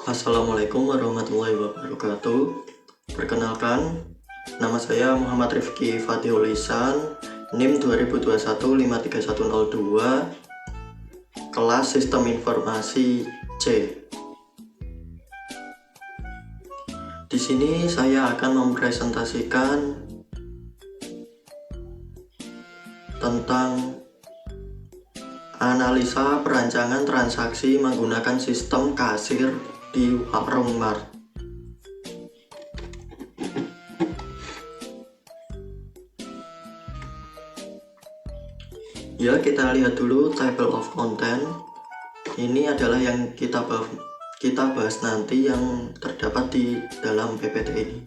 Assalamualaikum warahmatullahi wabarakatuh. Perkenalkan, nama saya Muhammad Rifki Fatihul Ihsan, NIM 2021 53102, kelas Sistem Informasi C. Di sini saya akan mempresentasikan tentang analisa perancangan transaksi menggunakan sistem kasir di warung mart. Ya, kita lihat dulu table of content. Ini adalah yang kita bahas nanti yang terdapat di dalam PPT ini.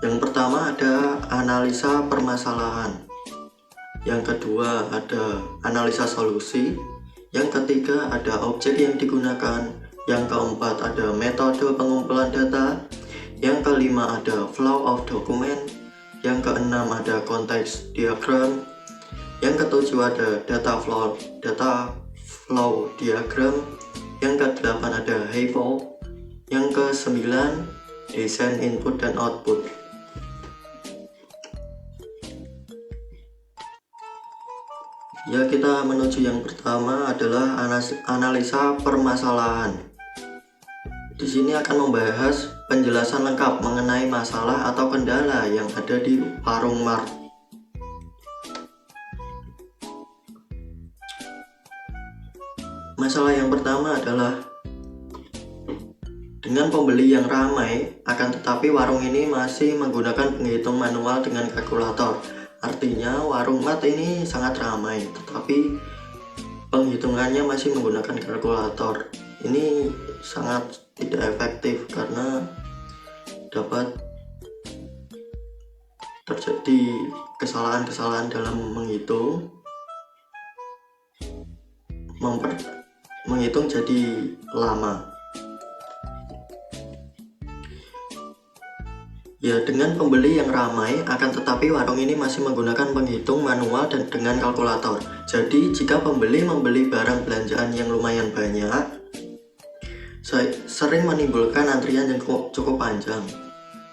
Yang pertama ada analisa permasalahan. Yang kedua ada analisa solusi. Yang ketiga ada objek yang digunakan. Yang keempat ada metode pengumpulan data. Yang kelima ada flow of document. Yang keenam ada konteks diagram. Yang ketujuh ada data flow diagram. Yang kedelapan ada hypo. Yang kesembilan desain input dan output. Ya, kita menuju yang pertama adalah analisa permasalahan. Di sini akan membahas penjelasan lengkap mengenai masalah atau kendala yang ada di warung mart. Masalah yang pertama adalah dengan pembeli yang ramai, akan tetapi warung ini masih menggunakan penghitung manual dengan kalkulator. Artinya warung mart ini sangat ramai, tetapi penghitungannya masih menggunakan kalkulator. Ini sangat tidak efektif karena dapat terjadi kesalahan-kesalahan dalam menghitung jadi lama. Ya, dengan pembeli yang ramai, akan tetapi warung ini masih menggunakan penghitung manual dan dengan kalkulator. Jadi, jika pembeli membeli barang belanjaan yang lumayan banyak, sering menimbulkan antrian yang cukup panjang.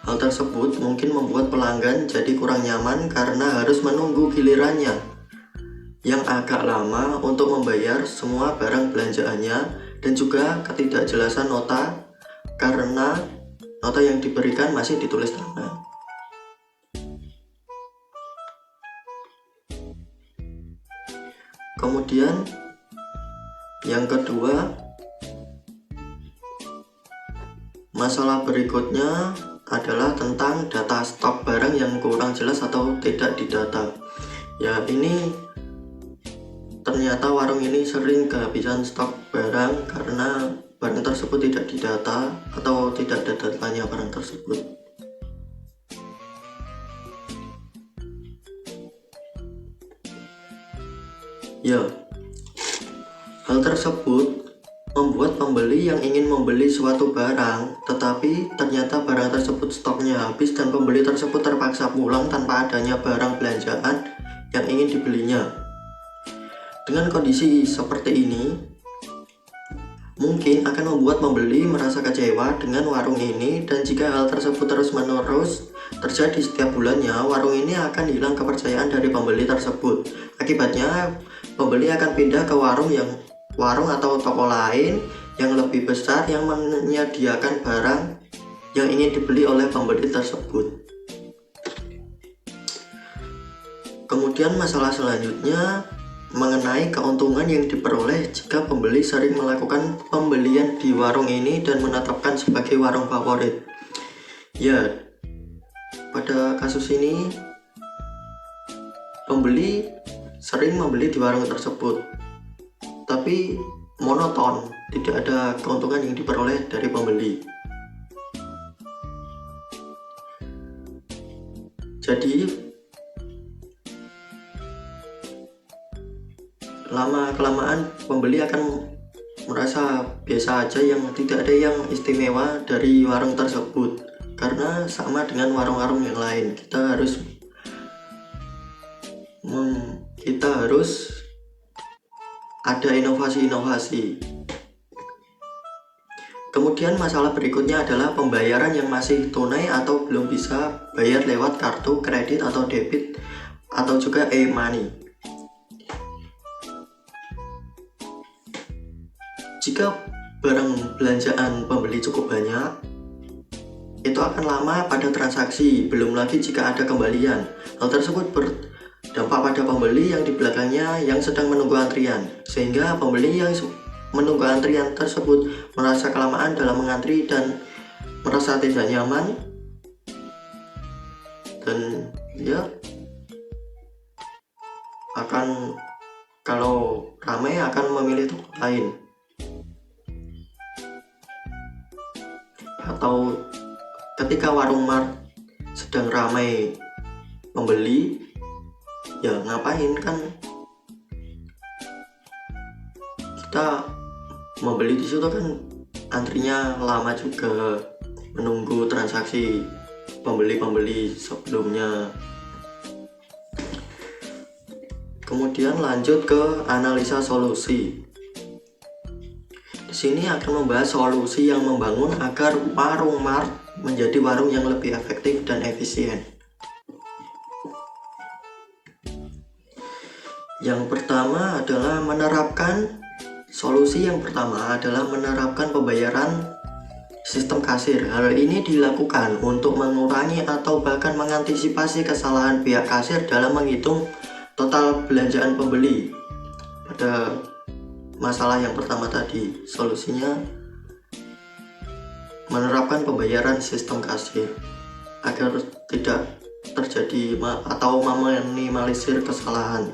Hal tersebut mungkin membuat pelanggan jadi kurang nyaman karena harus menunggu gilirannya yang agak lama untuk membayar semua barang belanjaannya, dan juga ketidakjelasan nota karena nota yang diberikan masih ditulis tangan. Kemudian yang kedua, masalah berikutnya adalah tentang data stok barang yang kurang jelas atau tidak didata. Ya, ini ternyata warung ini sering kehabisan stok barang karena barang tersebut tidak didata atau tidak ada datanya barang tersebut. Ya, hal tersebut membuat pembeli yang ingin membeli suatu barang, tetapi ternyata barang tersebut stoknya habis dan pembeli tersebut terpaksa pulang tanpa adanya barang belanjaan yang ingin dibelinya. Dengan kondisi seperti ini, mungkin akan membuat pembeli merasa kecewa dengan warung ini, dan jika hal tersebut terus-menerus terjadi setiap bulannya, warung ini akan hilang kepercayaan dari pembeli tersebut. Akibatnya, pembeli akan pindah ke warung atau toko lain yang lebih besar yang menyediakan barang yang ingin dibeli oleh pembeli tersebut. Kemudian masalah selanjutnya mengenai keuntungan yang diperoleh jika pembeli sering melakukan pembelian di warung ini dan menetapkan sebagai warung favorit. Ya, pada kasus ini pembeli sering membeli di warung tersebut, tapi monoton, tidak ada keuntungan yang diperoleh dari pembeli. Jadi lama-kelamaan pembeli akan merasa biasa aja, yang tidak ada yang istimewa dari warung tersebut, karena sama dengan warung-warung yang lain. Kita harus ada inovasi-inovasi. Kemudian masalah berikutnya adalah pembayaran yang masih tunai atau belum bisa bayar lewat kartu kredit atau debit atau juga e-money. Jika barang belanjaan pembeli cukup banyak, itu akan lama pada transaksi, belum lagi jika ada kembalian. Hal tersebut berdampak pada pembeli yang di belakangnya yang sedang menunggu antrian, sehingga pembeli yang menunggu antrian tersebut merasa kelamaan dalam mengantri dan merasa tidak nyaman, dan ya akan, kalau ramai, akan memilih toko lain. Atau ketika warung mart sedang ramai pembeli, ya ngapain, kan kita membeli di situ kan antrinya lama juga, menunggu transaksi pembeli-pembeli sebelumnya. Kemudian lanjut ke analisa solusi. Di sini akan membahas solusi yang membangun agar warung mart menjadi warung yang lebih efektif dan efisien. Yang pertama adalah menerapkan pembayaran sistem kasir. Hal ini dilakukan untuk mengurangi atau bahkan mengantisipasi kesalahan pihak kasir dalam menghitung total belanjaan pembeli. Pada masalah yang pertama tadi, solusinya menerapkan pembayaran sistem kasir agar tidak terjadi atau meminimalisir kesalahan.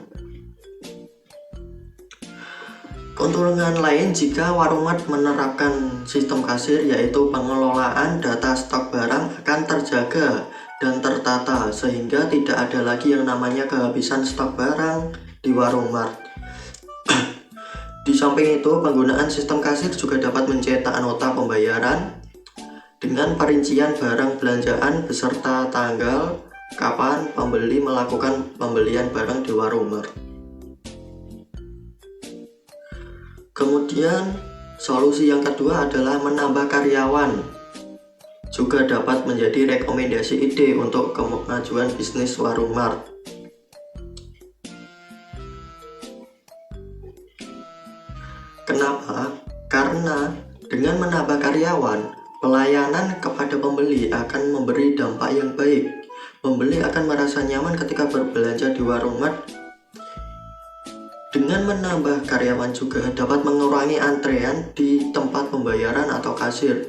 Keuntungan lain jika warung mart menerapkan sistem kasir yaitu pengelolaan data stok barang akan terjaga dan tertata, sehingga tidak ada lagi yang namanya kehabisan stok barang di warung mart. Di samping itu, penggunaan sistem kasir juga dapat mencetak nota pembayaran dengan perincian barang belanjaan beserta tanggal kapan pembeli melakukan pembelian barang di warung mart. Kemudian solusi yang kedua adalah menambah karyawan. Juga dapat menjadi rekomendasi ide untuk kemajuan bisnis warung mart. Kenapa? Karena dengan menambah karyawan, pelayanan kepada pembeli akan memberi dampak yang baik. Pembeli akan merasa nyaman ketika berbelanja di warung mart. Dengan menambah karyawan juga dapat mengurangi antrean di tempat pembayaran atau kasir.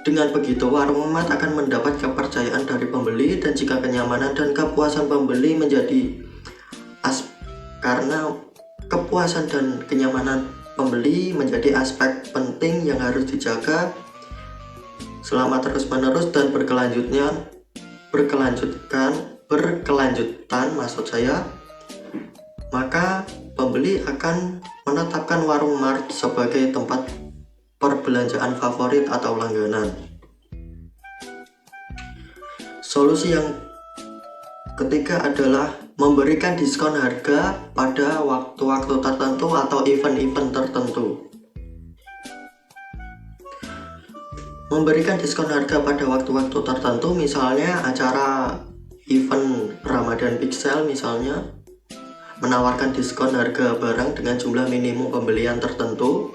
Dengan begitu, warung mart akan mendapat kepercayaan dari pembeli, dan jika kenyamanan dan kepuasan pembeli karena kepuasan dan kenyamanan pembeli menjadi aspek penting yang harus dijaga selama terus-menerus dan berkelanjutan maksud saya, maka pembeli akan menetapkan warung mart sebagai tempat perbelanjaan favorit atau langganan. Solusi yang ketiga adalah memberikan diskon harga pada waktu-waktu tertentu atau event-event tertentu. Memberikan diskon harga pada waktu-waktu tertentu, misalnya acara event Ramadan Big Sale misalnya, menawarkan diskon harga barang dengan jumlah minimum pembelian tertentu.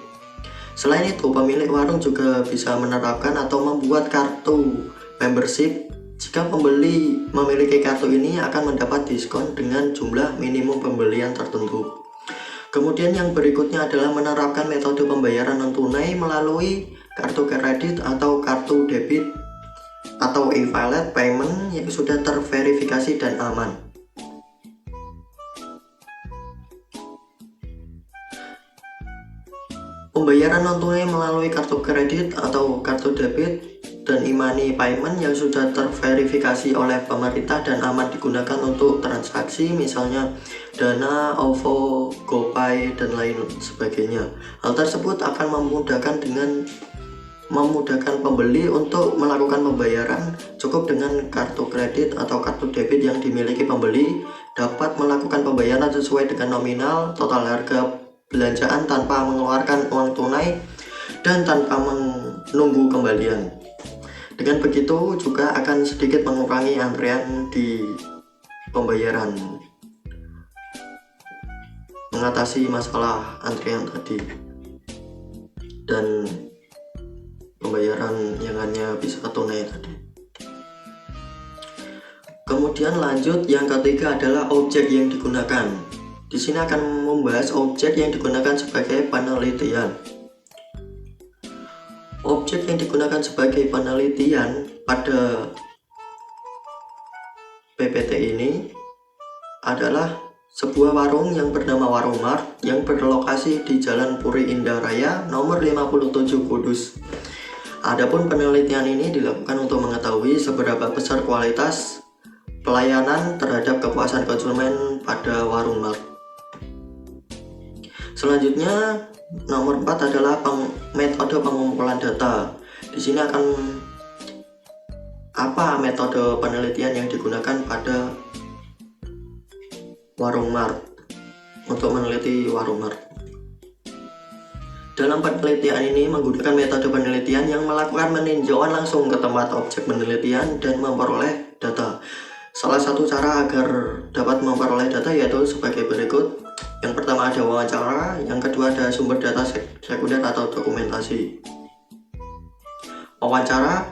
Selain itu, pemilik warung juga bisa menerapkan atau membuat kartu membership. Jika pembeli memiliki kartu ini akan mendapat diskon dengan jumlah minimum pembelian tertentu. Kemudian yang berikutnya adalah menerapkan metode pembayaran non-tunai melalui kartu kredit atau kartu debit atau e-wallet payment yang sudah terverifikasi dan aman. Pembayaran non-tunai melalui kartu kredit atau kartu debit dan e-money payment yang sudah terverifikasi oleh pemerintah dan aman digunakan untuk transaksi, misalnya Dana, OVO, GoPay, dan lain sebagainya. Hal tersebut akan memudahkan pembeli untuk melakukan pembayaran. Cukup dengan kartu kredit atau kartu debit yang dimiliki pembeli dapat melakukan pembayaran sesuai dengan nominal total harga belanjaan tanpa mengeluarkan uang tunai. dan tanpa menunggu kembalian. Dengan begitu juga akan sedikit mengurangi antrian di pembayaran, mengatasi masalah antrian tadi dan pembayaran yang hanya bisa tunai tadi. Kemudian lanjut, yang ketiga adalah objek yang digunakan. Di sini akan membahas objek yang digunakan sebagai penelitian. Objek yang digunakan sebagai penelitian pada PPT ini adalah sebuah warung yang bernama Warung Mart yang berlokasi di Jalan Puri Indah Raya nomor 57 Kudus. Adapun penelitian ini dilakukan untuk mengetahui seberapa besar kualitas pelayanan terhadap kepuasan konsumen pada Warung Mart. Selanjutnya, nomor 4 adalah metode pengumpulan data. Di sini akan apa metode penelitian yang digunakan pada Warung Mart untuk meneliti Warung Mart. Dalam penelitian ini menggunakan metode penelitian yang melakukan peninjauan langsung ke tempat objek penelitian dan memperoleh data. Salah satu cara agar dapat memperoleh data yaitu sebagai berikut. Yang pertama ada wawancara, yang kedua ada sumber data sekunder atau dokumentasi. Wawancara,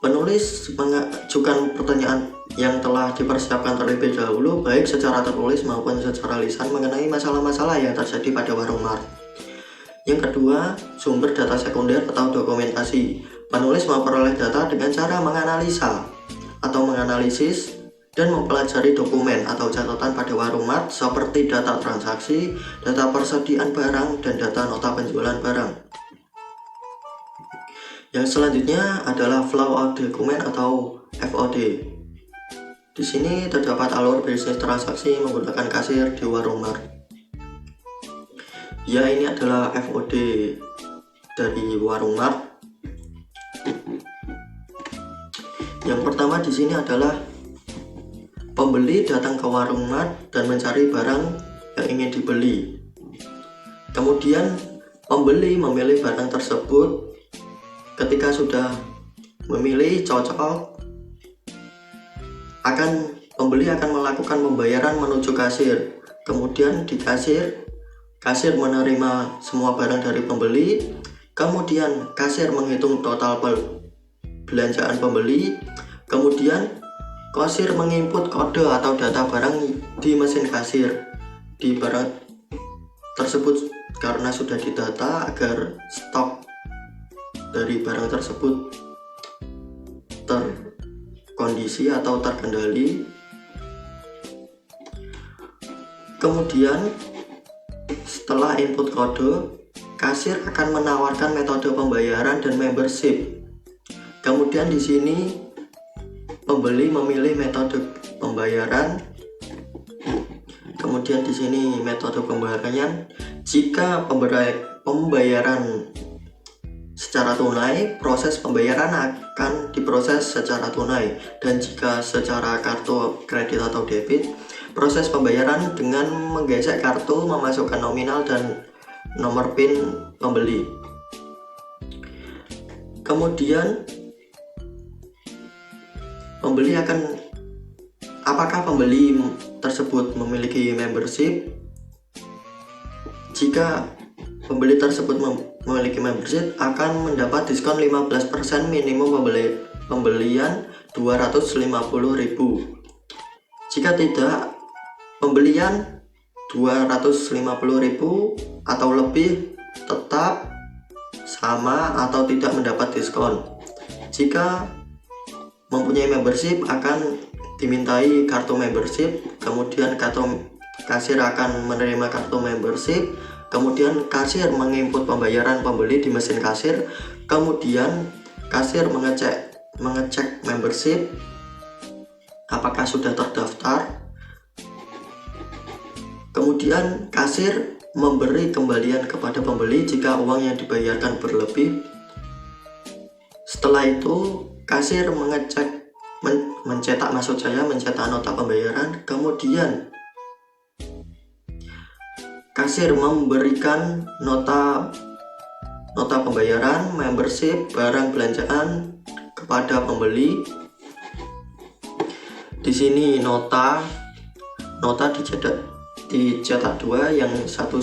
penulis mengajukan pertanyaan yang telah dipersiapkan terlebih dahulu baik secara tertulis maupun secara lisan mengenai masalah-masalah yang terjadi pada Warung Mart. Yang kedua, sumber data sekunder atau dokumentasi. Penulis memperoleh data dengan cara menganalisa atau menganalisis dan mempelajari dokumen atau catatan pada Warung Mart seperti data transaksi, data persediaan barang, dan data nota penjualan barang. Yang selanjutnya adalah flow of dokumen atau FOD. Di sini terdapat alur bisnis transaksi menggunakan kasir di Warung Mart. Ya, ini adalah FOD dari Warung Mart. Yang pertama di sini adalah pembeli datang ke Warung Mart dan mencari barang yang ingin dibeli. Kemudian pembeli memilih barang tersebut. Ketika sudah memilih cocok, pembeli akan melakukan pembayaran menuju kasir. Kemudian di kasir menerima semua barang dari pembeli. Kemudian kasir menghitung total belanjaan pembeli. Kemudian kasir menginput kode atau data barang di mesin kasir di barang tersebut karena sudah didata agar stok dari barang tersebut terkondisi atau terkendali. Kemudian setelah input kode, kasir akan menawarkan metode pembayaran dan membership. Kemudian di sini pembeli memilih metode pembayaran. Kemudian di sini metode pembayarannya, jika pembayaran secara tunai, proses pembayaran akan diproses secara tunai, dan jika secara kartu kredit atau debit, proses pembayaran dengan menggesek kartu, memasukkan nominal dan nomor PIN pembeli. Kemudian apakah pembeli tersebut memiliki membership? Jika pembeli tersebut memiliki membership, akan mendapat diskon 15% minimum pembelian 250.000. Jika tidak, pembelian 250.000 atau lebih tetap sama atau tidak mendapat diskon. Jika mempunyai membership, akan dimintai kartu membership. Kemudian kasir akan menerima kartu membership. Kemudian kasir menginput pembayaran pembeli di mesin kasir. Kemudian kasir mengecek membership apakah sudah terdaftar. Kemudian kasir memberi kembalian kepada pembeli jika uang yang dibayarkan berlebih. Setelah itu kasir mencetak nota pembayaran. Kemudian kasir memberikan nota nota pembayaran, membership, barang belanjaan kepada pembeli. Di sini nota dicetak dua, yang satu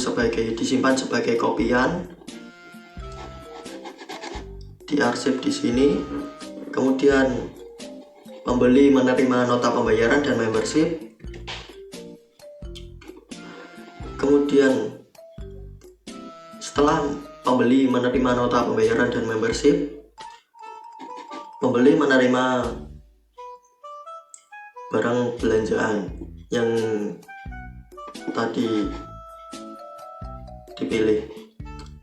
disimpan sebagai kopian, diarsip di sini. Kemudian pembeli menerima nota pembayaran dan membership. Kemudian setelah pembeli menerima nota pembayaran dan membership, pembeli menerima barang belanjaan yang tadi dipilih.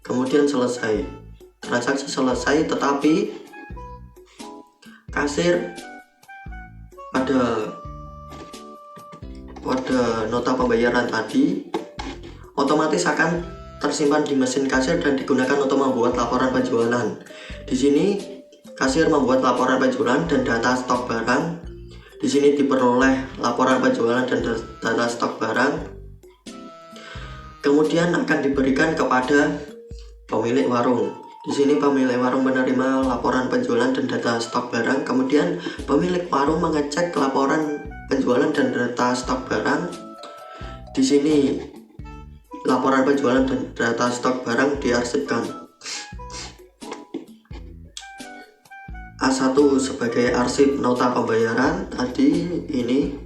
Kemudian selesai, transaksi selesai, tetapi kasir pada nota pembayaran tadi otomatis akan tersimpan di mesin kasir dan digunakan untuk membuat laporan penjualan. Di sini kasir membuat laporan penjualan dan data stok barang. Di sini diperoleh laporan penjualan dan data stok barang. Kemudian akan diberikan kepada pemilik warung. Di sini pemilik warung menerima laporan penjualan dan data stok barang. Kemudian pemilik warung mengecek laporan penjualan dan data stok barang. Di sini laporan penjualan dan data stok barang diarsipkan. A1 sebagai arsip nota pembayaran tadi ini,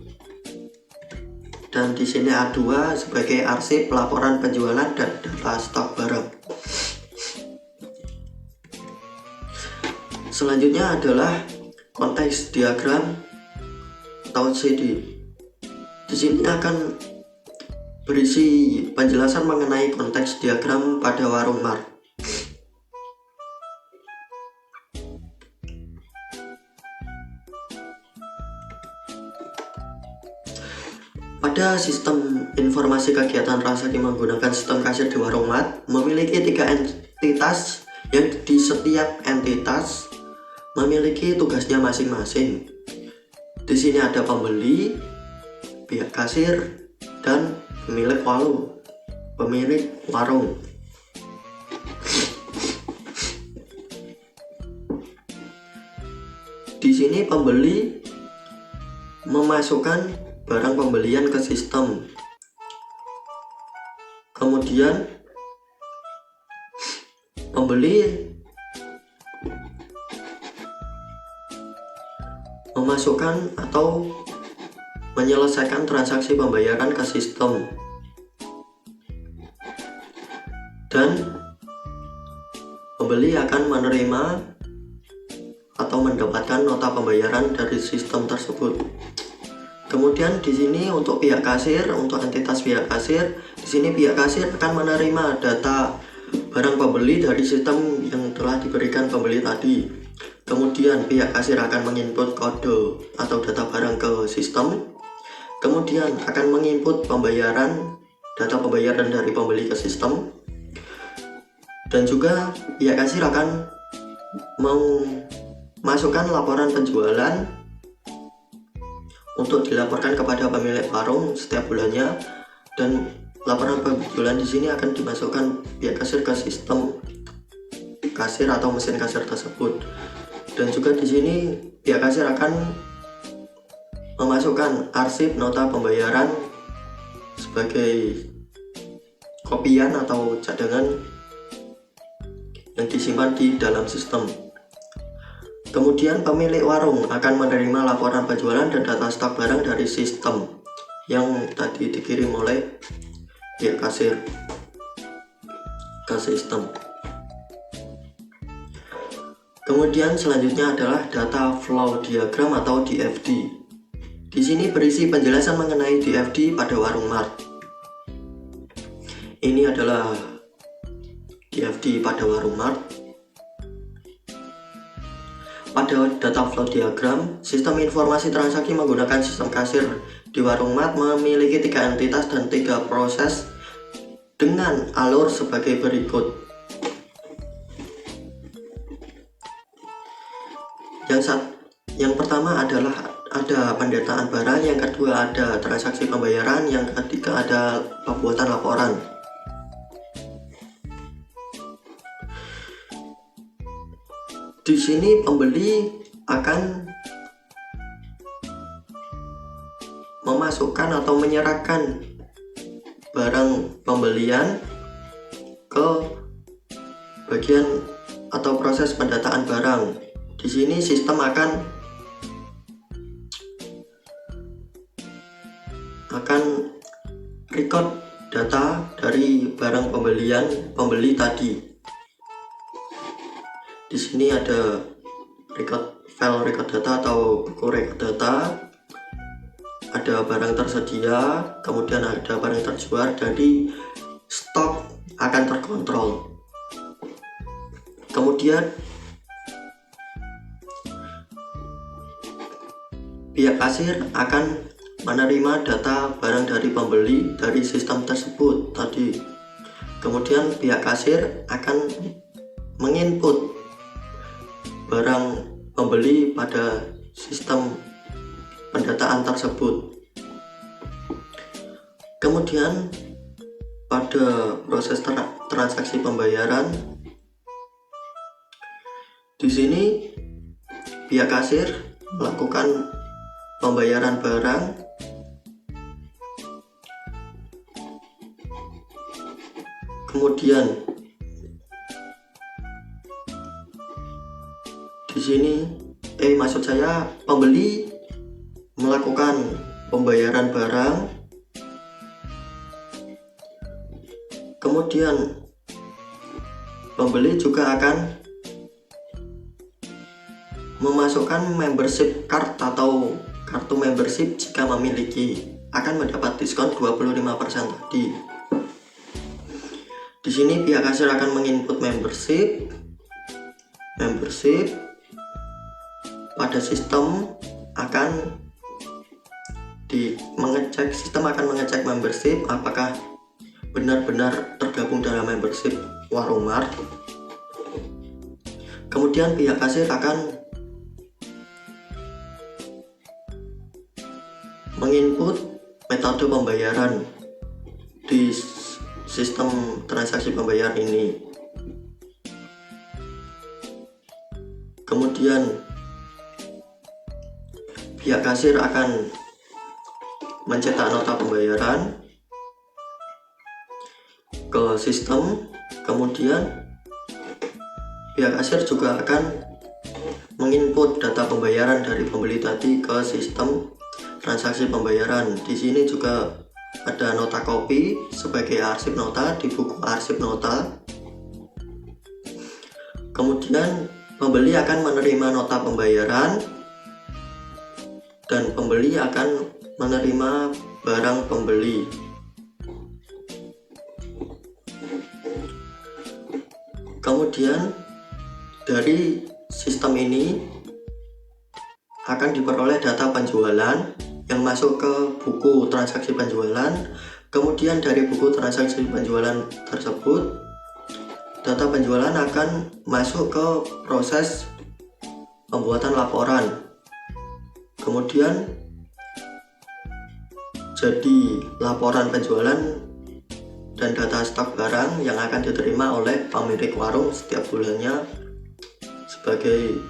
dan di sini A2 sebagai arsip laporan penjualan dan data stok barang. Selanjutnya adalah konteks diagram atau CD. Di sini akan berisi penjelasan mengenai konteks diagram pada warung mart. Pada sistem informasi kegiatan transaksi menggunakan sistem kasir di warung mart memiliki 3 entitas yang di setiap entitas memiliki tugasnya masing-masing. Di sini ada pembeli, pihak kasir, dan pemilik warung. Di sini pembeli memasukkan barang pembelian ke sistem. Kemudian pembeli memasukkan atau menyelesaikan transaksi pembayaran ke sistem, dan pembeli akan menerima atau mendapatkan nota pembayaran dari sistem tersebut. Kemudian di sini untuk pihak kasir, untuk entitas pihak kasir, di sini pihak kasir akan menerima data barang pembeli dari sistem yang telah diberikan pembeli tadi. Kemudian pihak kasir akan menginput kode atau data barang ke sistem. Kemudian akan menginput data pembayaran dari pembeli ke sistem. Dan juga pihak kasir akan memasukkan laporan penjualan untuk dilaporkan kepada pemilik warung setiap bulannya, dan laporan penjualan di sini akan dimasukkan pihak kasir ke sistem kasir atau mesin kasir tersebut. Dan juga di sini pihak kasir akan memasukkan arsip nota pembayaran sebagai kopian atau cadangan yang disimpan di dalam sistem. Kemudian pemilik warung akan menerima laporan penjualan dan data stok barang dari sistem yang tadi dikirim oleh pihak kasir ke sistem. Kemudian selanjutnya adalah data flow diagram atau DFD. Di sini berisi penjelasan mengenai DFD pada warung mart. Ini adalah DFD pada warung mart. Pada data flow diagram, sistem informasi transaksi menggunakan sistem kasir di warung mart memiliki 3 entitas dan 3 proses dengan alur sebagai berikut. Yang pertama adalah ada pendataan barang, yang kedua ada transaksi pembayaran, yang ketiga ada pembuatan laporan. Di sini pembeli akan memasukkan atau menyerahkan barang pembelian ke bagian atau proses pendataan barang. Di sini sistem akan record data dari barang pembeli tadi. Di sini ada file record data atau buku record data, ada barang tersedia, kemudian ada barang terjual, jadi stok akan terkontrol. Kemudian pihak kasir akan menerima data barang dari pembeli dari sistem tersebut tadi. Kemudian pihak kasir akan menginput barang pembeli pada sistem pendataan tersebut. Kemudian pada proses transaksi pembayaran, di sini pihak kasir melakukan pembayaran barang, kemudian di sini maksud saya pembeli melakukan pembayaran barang, kemudian pembeli juga akan memasukkan membership card atau kartu membership jika memiliki, akan mendapat diskon 25% tadi. Di sini pihak kasir akan menginput membership pada sistem akan mengecek membership apakah benar-benar tergabung dalam membership Warung Mart. Kemudian pihak kasir akan menginput metode pembayaran di sistem transaksi pembayaran ini. Kemudian pihak kasir akan mencetak nota pembayaran ke sistem. Kemudian pihak kasir juga akan menginput data pembayaran dari pembeli tadi ke sistem transaksi pembayaran. Di sini juga ada nota kopi sebagai arsip nota di buku arsip nota. Kemudian pembeli akan menerima nota pembayaran dan pembeli akan menerima barang pembeli. Kemudian dari sistem ini akan diperoleh data penjualan yang masuk ke buku transaksi penjualan. Kemudian dari buku transaksi penjualan tersebut, data penjualan akan masuk ke proses pembuatan laporan. Kemudian jadi laporan penjualan dan data stok barang yang akan diterima oleh pemilik warung setiap bulannya sebagai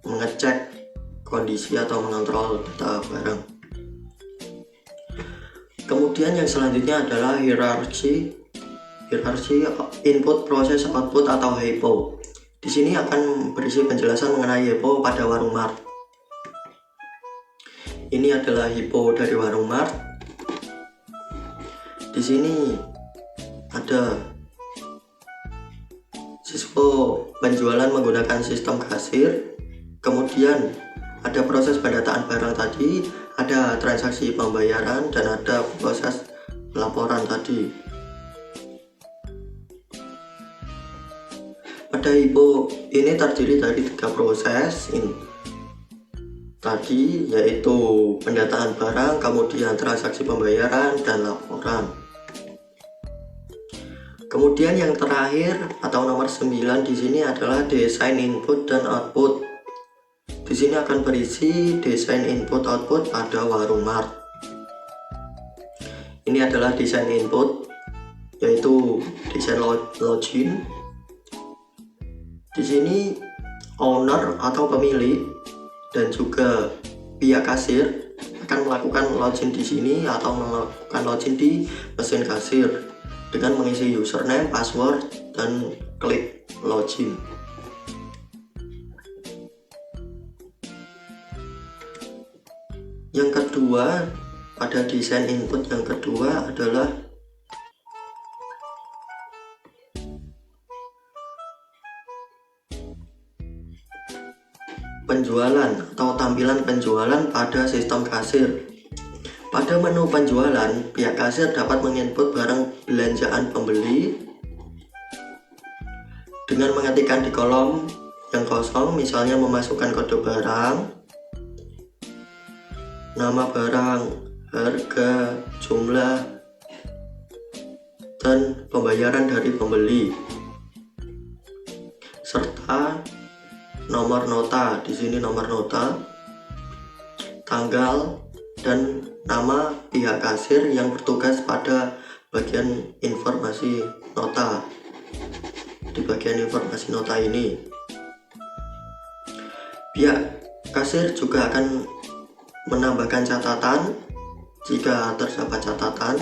mengecek kondisi atau mengontrol data barang. Kemudian yang selanjutnya adalah hierarki input proses output atau HIPO. Di sini akan berisi penjelasan mengenai HIPO pada Warung Mart. Ini adalah HIPO dari Warung Mart. Di sini ada siswa penjualan menggunakan sistem kasir, kemudian ada proses pendataan barang tadi, ada transaksi pembayaran, dan ada proses laporan tadi. Pada HIPO ini terdiri dari 3 proses tadi, yaitu pendataan barang, kemudian transaksi pembayaran, dan laporan. Kemudian yang terakhir atau nomor 9 di sini adalah desain input dan output. Di sini akan berisi desain input output pada Warung Mart. Ini adalah desain input, yaitu desain login. Di sini owner atau pemilik dan juga pihak kasir akan melakukan login di sini atau melakukan login di mesin kasir dengan mengisi username, password, dan klik login. Yang kedua, pada desain input yang kedua adalah penjualan atau tampilan penjualan pada sistem kasir. Pada menu penjualan, pihak kasir dapat menginput barang belanjaan pembeli dengan mengetikkan di kolom yang kosong, misalnya memasukkan kode barang, nama barang, harga, jumlah, dan pembayaran dari pembeli, serta nomor nota. Di sini nomor nota, tanggal, dan nama pihak kasir yang bertugas pada bagian informasi nota. Di bagian informasi nota ini, pihak kasir juga akan menambahkan catatan jika terdapat catatan.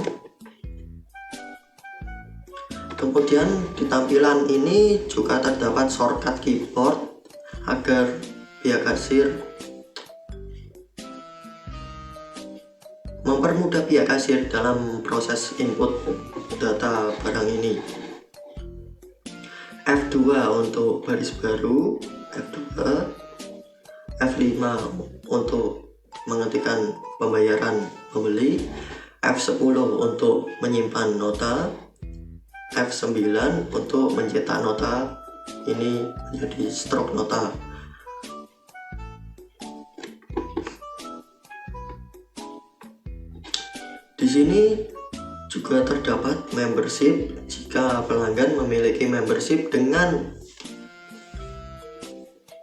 Kemudian di tampilan ini juga terdapat shortcut keyboard agar pihak kasir mempermudah pihak kasir dalam proses input data barang ini. F2 untuk baris baru, F2, F5 untuk mengetikkan pembayaran pembeli, F10 untuk menyimpan nota, F9 untuk mencetak nota ini menjadi stroke nota. Di sini juga terdapat membership. Jika pelanggan memiliki membership dengan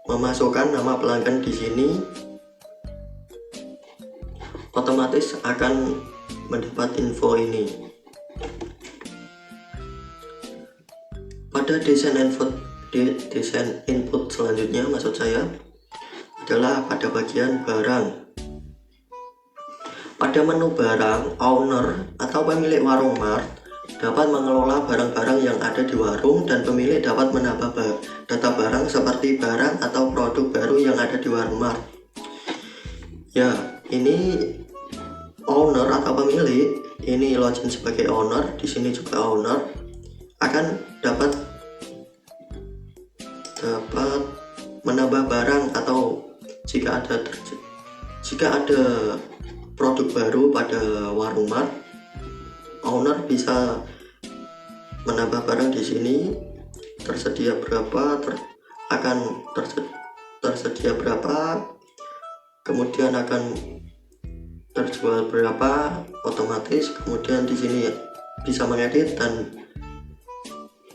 memasukkan nama pelanggan di sini, otomatis akan mendapat info ini. Pada desain input selanjutnya, maksud saya adalah pada bagian barang. Pada menu barang, owner atau pemilik warung mart dapat mengelola barang-barang yang ada di warung, dan pemilik dapat menambah data barang seperti barang atau produk baru yang ada di warung mart. Ya, ini owner atau pemilik, ini login sebagai owner, di sini juga owner akan dapat menambah barang, atau jika ada produk baru pada warung mart, owner bisa menambah barang di sini, tersedia berapa, tersedia berapa, kemudian akan terjual berapa, otomatis. Kemudian di sini bisa mengedit, dan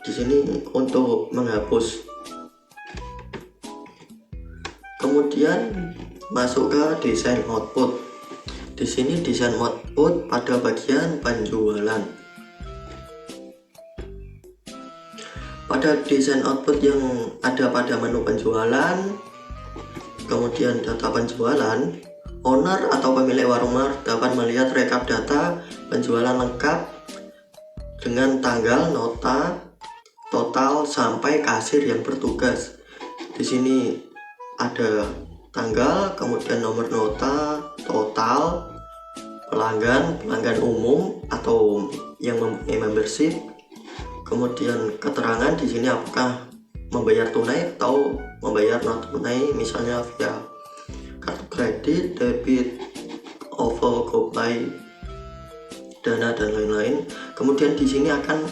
di sini untuk menghapus. Kemudian masuk ke desain output. Di sini desain output pada bagian penjualan. Pada desain output yang ada pada menu penjualan, kemudian data penjualan, owner atau pemilik warung mart dapat melihat rekap data penjualan lengkap dengan tanggal, nota, total, sampai kasir yang bertugas. Di sini ada tanggal, kemudian nomor nota, total, pelanggan umum atau yang mempunyai membership, kemudian keterangan di sini apakah membayar tunai atau membayar non tunai, misalnya via kartu kredit, debit, OVO, GoPay, Dana, dan lain-lain. Kemudian di sini akan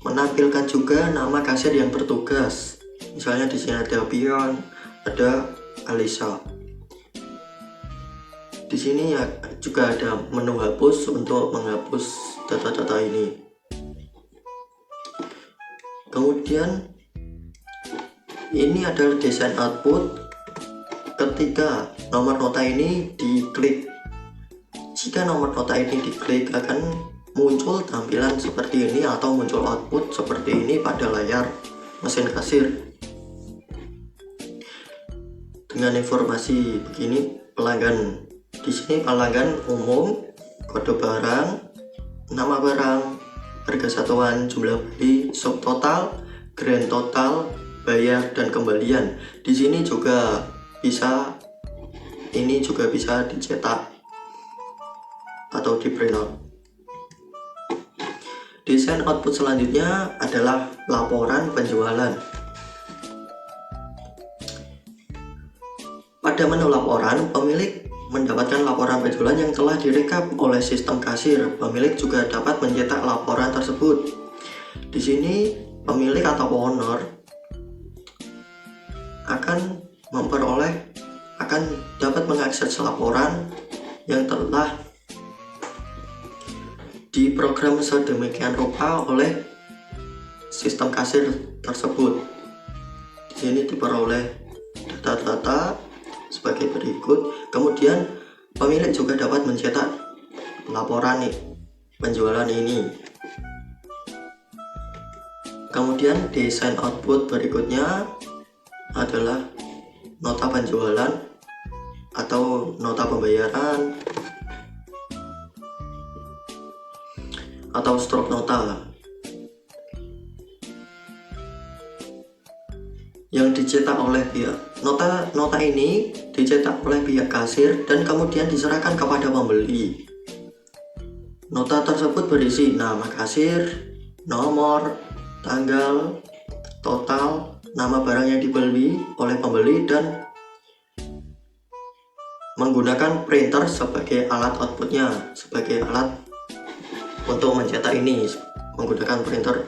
menampilkan juga nama kasir yang bertugas. Misalnya di sini ada Pion, ada Alisa. Di sini ya juga ada menu hapus untuk menghapus data-data ini. Kemudian ini adalah desain output ketika nomor nota ini diklik. Jika nomor nota ini diklik, akan muncul tampilan seperti ini atau muncul output seperti ini pada layar mesin kasir. dengan informasi begini. Pelanggan di sini pelanggan umum, kode barang, nama barang, harga satuan, jumlah beli, subtotal, grand total, bayar dan kembalian. Di sini juga bisa dicetak atau di print out. Desain output selanjutnya adalah laporan penjualan. Pada menu laporan, pemilik mendapatkan laporan penjualan yang telah direkap oleh sistem kasir. Pemilik juga dapat mencetak laporan tersebut. Di sini pemilik atau owner akan dapat mengakses laporan yang telah diprogram sedemikian rupa oleh sistem kasir tersebut. Di sini diperoleh data-data sebagai berikut. Kemudian pemilik juga dapat mencetak laporan penjualan ini. Kemudian desain output berikutnya adalah nota penjualan atau nota pembayaran atau struk nota yang dicetak oleh pihak nota ini dicetak oleh pihak kasir dan kemudian diserahkan kepada pembeli. Nota tersebut berisi nama kasir, nomor, tanggal, total, nama barang yang dibeli oleh pembeli, dan menggunakan printer sebagai alat outputnya, sebagai alat untuk mencetak ini menggunakan printer.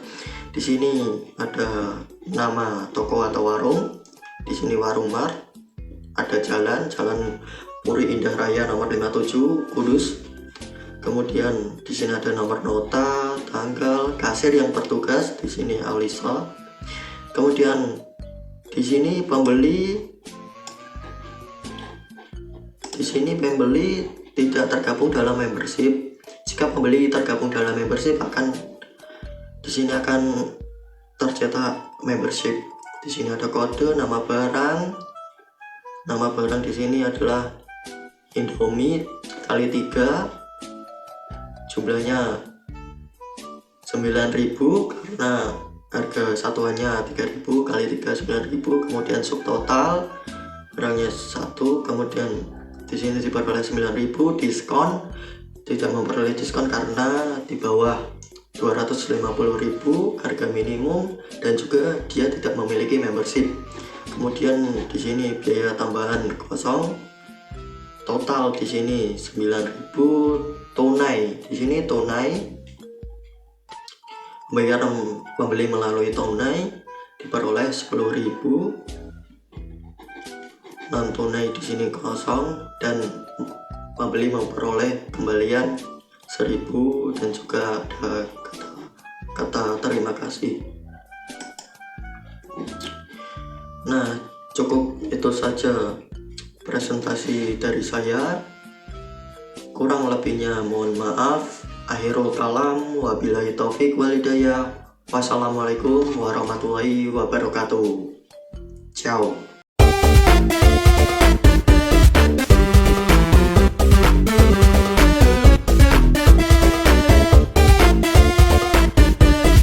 Di sini ada nama toko atau warung. Di sini Warung Mart, ada jalan Puri Indah Raya nomor 57 Kudus. Kemudian di sini ada nomor nota, tanggal, kasir yang bertugas, di sini Alisa. Kemudian di sini pembeli tidak tergabung dalam membership. Jika pembeli tergabung dalam membership di sini akan tercetak membership. Di sini ada kode, nama barang di sini adalah Indomie kali 3, jumlahnya 9.000 karena harga satuannya 3.000 kali 3 9.000. Kemudian subtotal barangnya 1, kemudian di sini diperoleh 9.000. Diskon tidak memperoleh diskon karena di bawah 250.000 harga minimum dan juga dia tidak memiliki membership. Kemudian di sini biaya tambahan kosong. Total di sini 9.000. Tunai di sini pembayaran pembeli melalui tunai diperoleh 10.000. Non tunai di sini kosong dan pembeli memperoleh kembalian 1.000 dan juga ada kata terima kasih. Nah, cukup itu saja presentasi dari saya. Kurang lebihnya mohon maaf. Akhirul kalam, wabillahi taufik walhidayah. Wassalamualaikum warahmatullahi wabarakatuh. Ciao.